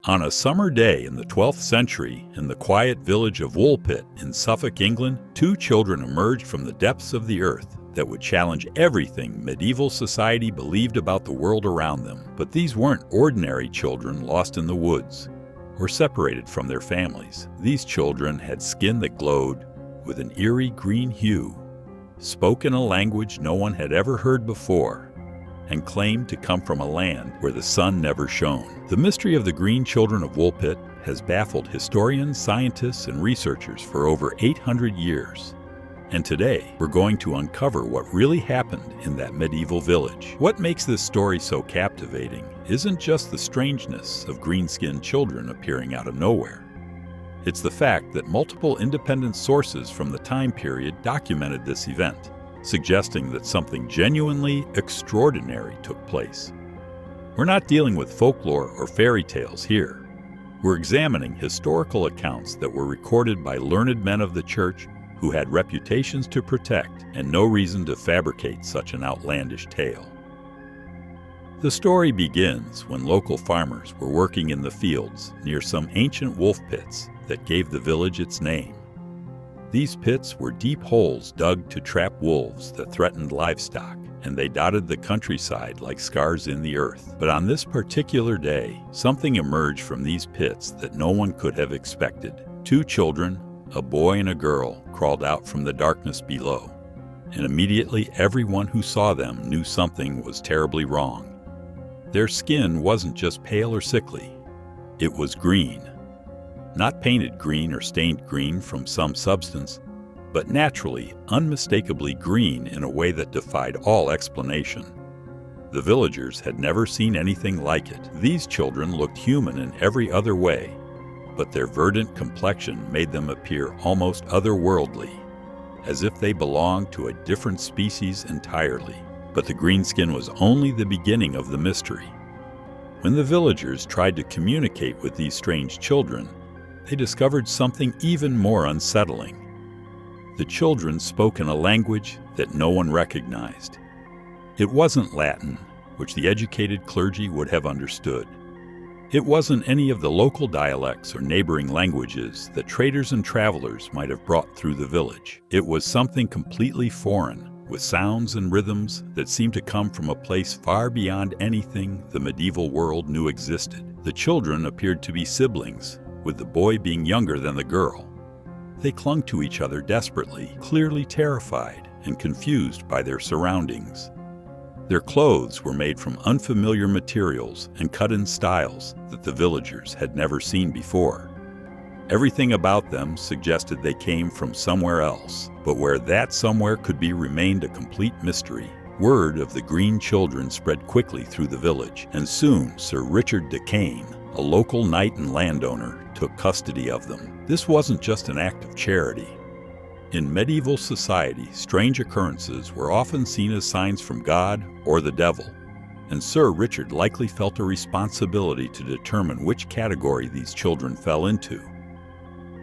On a summer day in the 12th century, in the quiet village of Woolpit in Suffolk, England, two children emerged from the depths of the earth that would challenge everything medieval society believed about the world around them. But these weren't ordinary children lost in the woods or separated from their families. These children had skin that glowed with an eerie green hue, spoke in a language no one had ever heard before, and claimed to come from a land where the sun never shone. The mystery of the green children of Woolpit has baffled historians, scientists, and researchers for over 800 years. And today, we're going to uncover what really happened in that medieval village. What makes this story so captivating isn't just the strangeness of green-skinned children appearing out of nowhere. It's the fact that multiple independent sources from the time period documented this event, suggesting that something genuinely extraordinary took place. We're not dealing with folklore or fairy tales here. We're examining historical accounts that were recorded by learned men of the church who had reputations to protect and no reason to fabricate such an outlandish tale. The story begins when local farmers were working in the fields near some ancient wolf pits that gave the village its name. These pits were deep holes dug to trap wolves that threatened livestock, and they dotted the countryside like scars in the earth. But on this particular day, something emerged from these pits that no one could have expected. Two children, a boy and a girl, crawled out from the darkness below, and immediately everyone who saw them knew something was terribly wrong. Their skin wasn't just pale or sickly, it was green. Not painted green or stained green from some substance, but naturally, unmistakably green in a way that defied all explanation. The villagers had never seen anything like it. These children looked human in every other way, but their verdant complexion made them appear almost otherworldly, as if they belonged to a different species entirely. But the green skin was only the beginning of the mystery. When the villagers tried to communicate with these strange children, they discovered something even more unsettling. The children spoke in a language that no one recognized. It wasn't Latin, which the educated clergy would have understood. It wasn't any of the local dialects or neighboring languages that traders and travelers might have brought through the village. It was something completely foreign, with sounds and rhythms that seemed to come from a place far beyond anything the medieval world knew existed. The children appeared to be siblings, with the boy being younger than the girl. They clung to each other desperately, clearly terrified and confused by their surroundings. Their clothes were made from unfamiliar materials and cut in styles that the villagers had never seen before. Everything about them suggested they came from somewhere else, but where that somewhere could be remained a complete mystery. Word of the green children spread quickly through the village, and soon Sir Richard de Caen, a local knight and landowner, took custody of them. This wasn't just an act of charity. In medieval society, strange occurrences were often seen as signs from God or the devil, and Sir Richard likely felt a responsibility to determine which category these children fell into.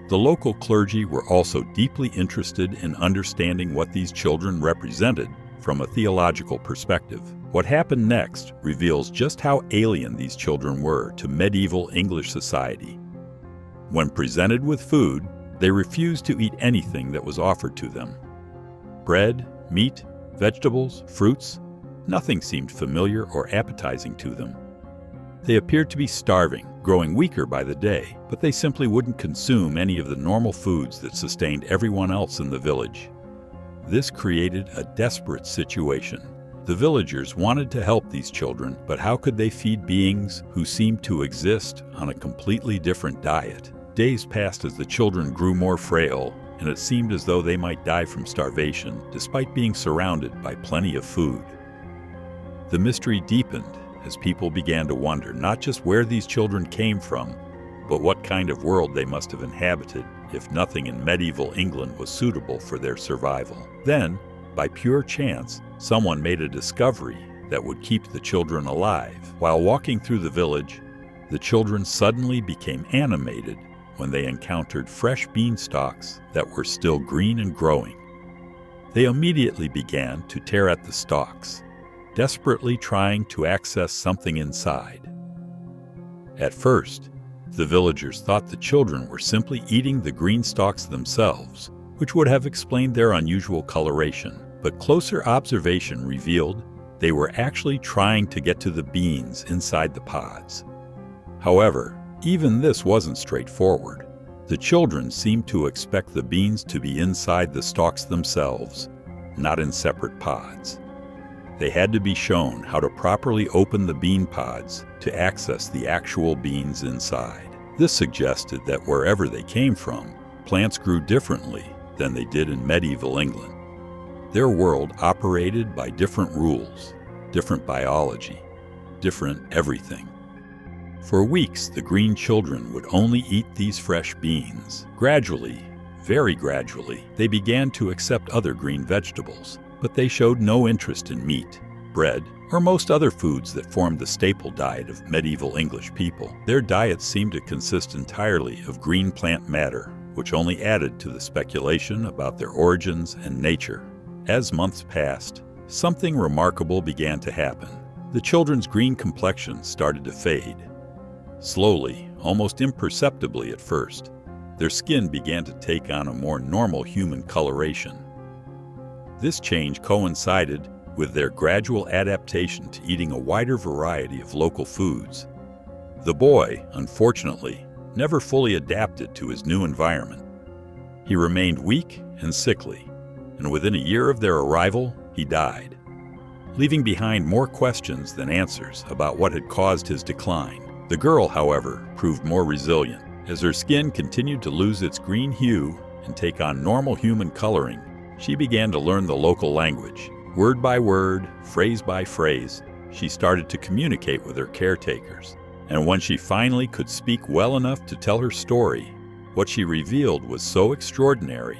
The local clergy were also deeply interested in understanding what these children represented from a theological perspective. What happened next reveals just how alien these children were to medieval English society. When presented with food, they refused to eat anything that was offered to them. Bread, meat, vegetables, fruits, nothing seemed familiar or appetizing to them. They appeared to be starving, growing weaker by the day, but they simply wouldn't consume any of the normal foods that sustained everyone else in the village. This created a desperate situation. The villagers wanted to help these children, but how could they feed beings who seemed to exist on a completely different diet? Days passed as the children grew more frail, and it seemed as though they might die from starvation, despite being surrounded by plenty of food. The mystery deepened as people began to wonder not just where these children came from, but what kind of world they must have inhabited if nothing in medieval England was suitable for their survival. Then, by pure chance, someone made a discovery that would keep the children alive. While walking through the village, the children suddenly became animated when they encountered fresh beanstalks that were still green and growing. They immediately began to tear at the stalks, desperately trying to access something inside. At first, The villagers thought the children were simply eating the green stalks themselves, which would have explained their unusual coloration, but closer observation revealed they were actually trying to get to the beans inside the pods. However, even this wasn't straightforward. The children seemed to expect the beans to be inside the stalks themselves, not in separate pods. They had to be shown how to properly open the bean pods to access the actual beans inside. This suggested that wherever they came from, plants grew differently than they did in medieval England. Their world operated by different rules, different biology, different everything. For weeks, the green children would only eat these fresh beans. Gradually, very gradually, they began to accept other green vegetables, but they showed no interest in meat, bread, or most other foods that formed the staple diet of medieval English people. Their diets seemed to consist entirely of green plant matter, which only added to the speculation about their origins and nature. As months passed, something remarkable began to happen. The children's green complexion started to fade. Slowly, almost imperceptibly at first, their skin began to take on a more normal human coloration. This change coincided with their gradual adaptation to eating a wider variety of local foods. The boy, unfortunately, never fully adapted to his new environment. He remained weak and sickly, and within a year of their arrival, he died, leaving behind more questions than answers about what had caused his decline. The girl, however, proved more resilient. As her skin continued to lose its green hue and take on normal human coloring, she began to learn the local language. Word by word, phrase by phrase, she started to communicate with her caretakers. And when she finally could speak well enough to tell her story, what she revealed was so extraordinary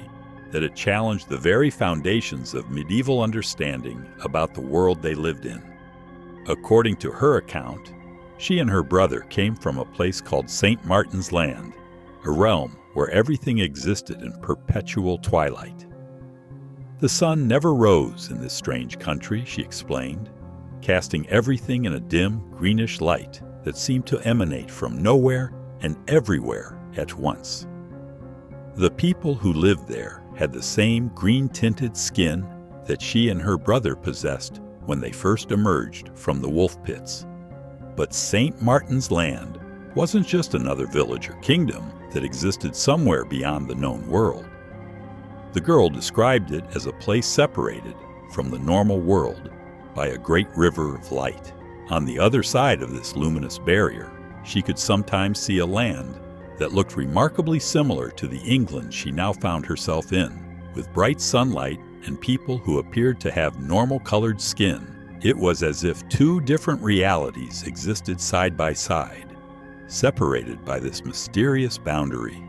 that it challenged the very foundations of medieval understanding about the world they lived in. According to her account, she and her brother came from a place called St. Martin's Land, a realm where everything existed in perpetual twilight. The sun never rose in this strange country, she explained, casting everything in a dim, greenish light that seemed to emanate from nowhere and everywhere at once. The people who lived there had the same green-tinted skin that she and her brother possessed when they first emerged from the wolf pits. But St. Martin's Land wasn't just another village or kingdom that existed somewhere beyond the known world. The girl described it as a place separated from the normal world by a great river of light. On the other side of this luminous barrier, she could sometimes see a land that looked remarkably similar to the England she now found herself in, with bright sunlight and people who appeared to have normal-colored skin. It was as if two different realities existed side by side, separated by this mysterious boundary.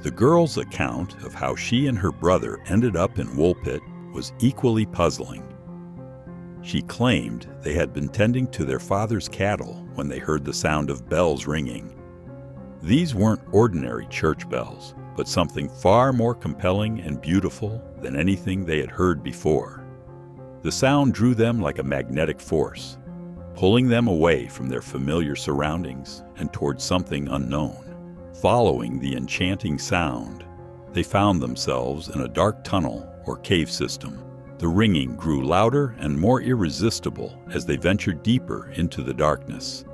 The girl's account of how she and her brother ended up in Woolpit was equally puzzling. She claimed they had been tending to their father's cattle when they heard the sound of bells ringing. These weren't ordinary church bells, but something far more compelling and beautiful than anything they had heard before. The sound drew them like a magnetic force, pulling them away from their familiar surroundings and towards something unknown. Following the enchanting sound, they found themselves in a dark tunnel or cave system. The ringing grew louder and more irresistible as they ventured deeper into the darkness.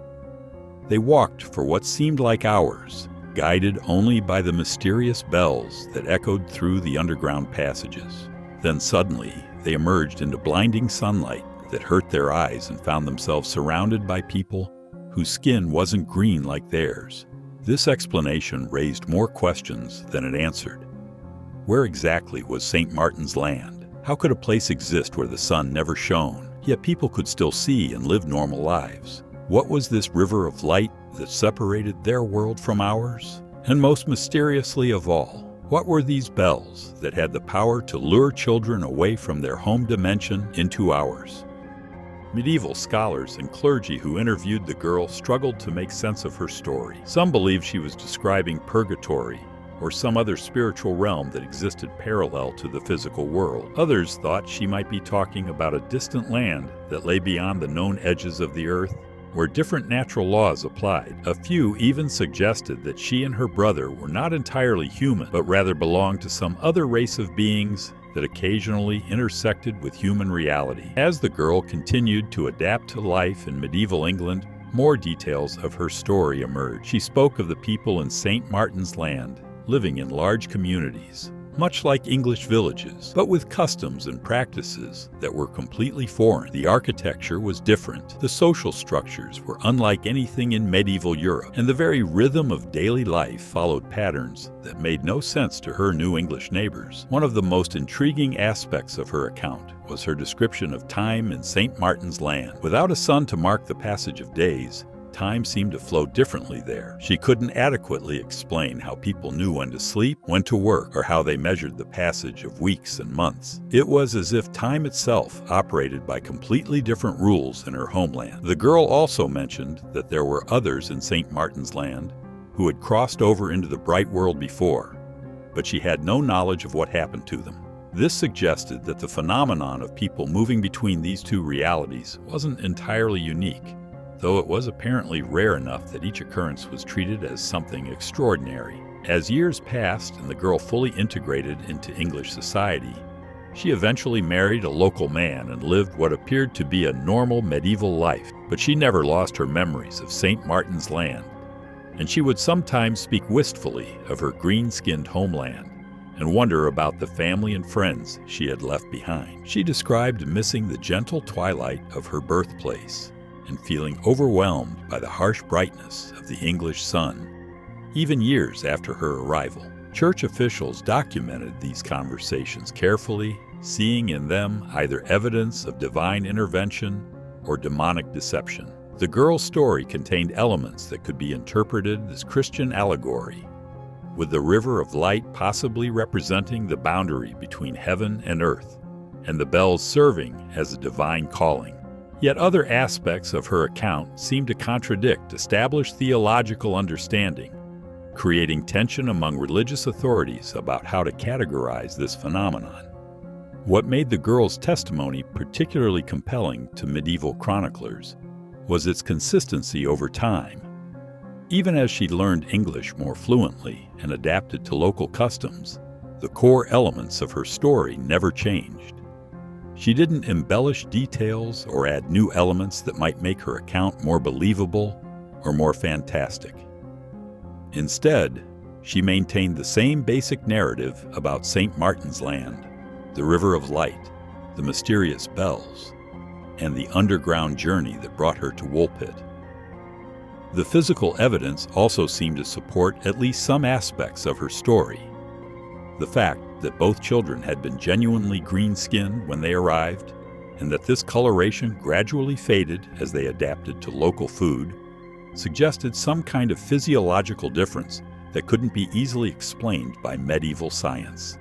They walked for what seemed like hours, guided only by the mysterious bells that echoed through the underground passages. Then suddenly, they emerged into blinding sunlight that hurt their eyes and found themselves surrounded by people whose skin wasn't green like theirs. This explanation raised more questions than it answered. Where exactly was St. Martin's Land? How could a place exist where the sun never shone, yet people could still see and live normal lives? What was this river of light that separated their world from ours? And most mysteriously of all, what were these bells that had the power to lure children away from their home dimension into ours? Medieval scholars and clergy who interviewed the girl struggled to make sense of her story. Some believed she was describing purgatory or some other spiritual realm that existed parallel to the physical world. Others thought she might be talking about a distant land that lay beyond the known edges of the earth. where different natural laws applied. A few even suggested that she and her brother were not entirely human, but rather belonged to some other race of beings that occasionally intersected with human reality. As the girl continued to adapt to life in medieval England, more details of her story emerged. She spoke of the people in St. Martin's Land, living in large communities, much like English villages, but with customs and practices that were completely foreign. The architecture was different, the social structures were unlike anything in medieval Europe, and the very rhythm of daily life followed patterns that made no sense to her new English neighbors. One of the most intriguing aspects of her account was her description of time in St. Martin's Land. Without a sun to mark the passage of days, time seemed to flow differently there. She couldn't adequately explain how people knew when to sleep, when to work, or how they measured the passage of weeks and months. It was as if time itself operated by completely different rules in her homeland. The girl also mentioned that there were others in St. Martin's Land who had crossed over into the bright world before, but she had no knowledge of what happened to them. This suggested that the phenomenon of people moving between these two realities wasn't entirely unique, though it was apparently rare enough that each occurrence was treated as something extraordinary. As years passed and the girl fully integrated into English society, she eventually married a local man and lived what appeared to be a normal medieval life. But she never lost her memories of St. Martin's Land, and she would sometimes speak wistfully of her green-skinned homeland and wonder about the family and friends she had left behind. She described missing the gentle twilight of her birthplace and feeling overwhelmed by the harsh brightness of the English sun, even years after her arrival. Church officials documented these conversations carefully, seeing in them either evidence of divine intervention or demonic deception. The girl's story contained elements that could be interpreted as Christian allegory, with the river of light possibly representing the boundary between heaven and earth, and the bells serving as a divine calling. Yet other aspects of her account seem to contradict established theological understanding, creating tension among religious authorities about how to categorize this phenomenon. What made the girl's testimony particularly compelling to medieval chroniclers was its consistency over time. Even as she learned English more fluently and adapted to local customs, the core elements of her story never changed. She didn't embellish details or add new elements that might make her account more believable or more fantastic. Instead, she maintained the same basic narrative about St. Martin's Land, the River of Light, the mysterious bells, and the underground journey that brought her to Woolpit. The physical evidence also seemed to support at least some aspects of her story. The fact that both children had been genuinely green-skinned when they arrived, and that this coloration gradually faded as they adapted to local food, suggested some kind of physiological difference that couldn't be easily explained by medieval science.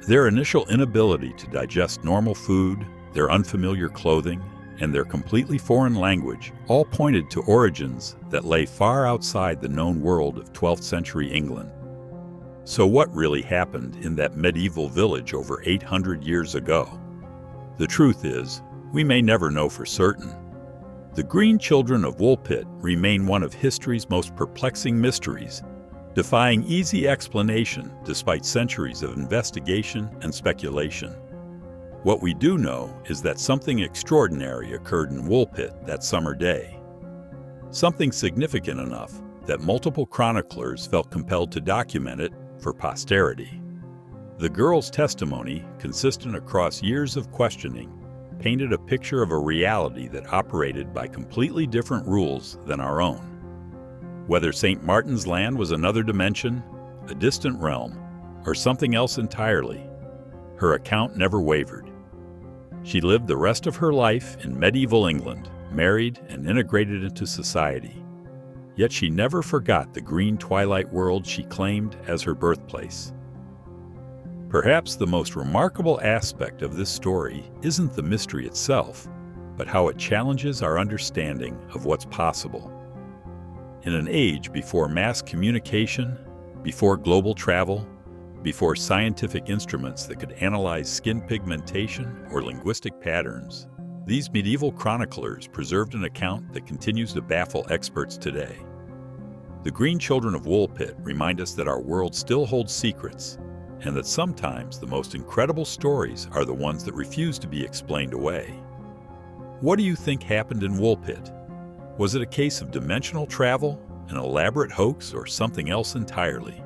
Their initial inability to digest normal food, their unfamiliar clothing, and their completely foreign language all pointed to origins that lay far outside the known world of 12th century England. So what really happened in that medieval village over 800 years ago? The truth is, we may never know for certain. The Green Children of Woolpit remain one of history's most perplexing mysteries, defying easy explanation despite centuries of investigation and speculation. What we do know is that something extraordinary occurred in Woolpit that summer day. Something significant enough that multiple chroniclers felt compelled to document it for posterity. The girl's testimony, consistent across years of questioning, painted a picture of a reality that operated by completely different rules than our own. Whether St. Martin's Land was another dimension, a distant realm, or something else entirely, her account never wavered. She lived the rest of her life in medieval England, married and integrated into society. Yet she never forgot the green twilight world she claimed as her birthplace. Perhaps the most remarkable aspect of this story isn't the mystery itself, but how it challenges our understanding of what's possible. In an age before mass communication, before global travel, before scientific instruments that could analyze skin pigmentation or linguistic patterns, These medieval chroniclers preserved an account that continues to baffle experts today. The Green Children of Woolpit remind us that our world still holds secrets, and that sometimes the most incredible stories are the ones that refuse to be explained away. What do you think happened in Woolpit? Was it a case of dimensional travel, an elaborate hoax, or something else entirely?